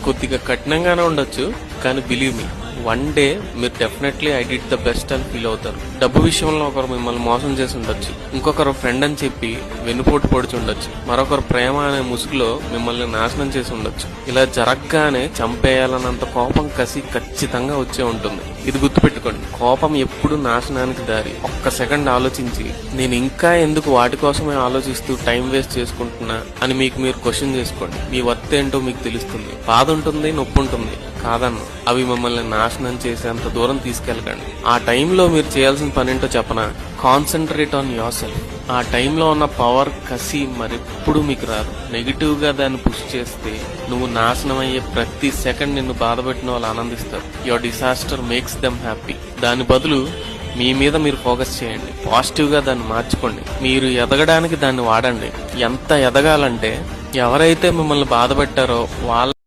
కొద్దిగా కఠినంగానే ఉండొచ్చు, కానీ బిలీవ్ మీ, వన్ డే మీరు definitely I did the best అని ఫీల్ అవుతారు. డబ్బు విషయంలో ఒకరు మిమ్మల్ని మోసం చేసి ఉండొచ్చు, ఇంకొకరు ఫ్రెండ్ అని చెప్పి వెన్నుపోటు పొడిచి ఉండొచ్చు, మరొకరు ప్రేమ అనే ముసుగులో మిమ్మల్ని నాశనం చేసి ఉండొచ్చు. ఇలా జరగగానే చంపేయాలన్నంత కోపం, కసి ఖచ్చితంగా వచ్చే ఉంటుంది. ఇది గుర్తుపెట్టుకోండి, కోపం ఎప్పుడు నాశనానికి దారి. ఒక్క సెకండ్ ఆలోచించి నేను ఇంకా ఎందుకు వాటి కోసమే ఆలోచిస్తూ టైం వేస్ట్ చేసుకుంటున్నా అని మీకు మీరు క్వశ్చన్ చేసుకోండి. మీ వర్త్ ఏంటో మీకు తెలుస్తుంది. బాధ ఉంటుంది, నొప్పి ఉంటుంది, కాదన్ను. అవి మిమ్మల్ని నాశనం చేసేంత దూరం తీసుకెళ్ళకండి. ఆ టైంలో మీరు చేయాల్సిన పనేంటో చెప్పనా? Concentrate on your self. ఆ టైంలో ఉన్న పవర్, కసి మరెప్పుడు మీకు రాదు. నెగిటివ్ గా దాన్ని పుష్ చేస్తే నువ్వు నాశనం అయ్యే ప్రతి సెకండ్ నిన్ను బాధపెట్టిన వాళ్ళు ఆనందిస్తారు. Your disaster makes them happy. దాని బదులు మీ మీద మీరు ఫోకస్ చేయండి. పాజిటివ్ గా దాన్ని మార్చుకోండి. మీరు ఎదగడానికి దాన్ని వాడండి. ఎంత ఎదగాలంటే ఎవరైతే మిమ్మల్ని బాధ పెట్టారో వాళ్ళ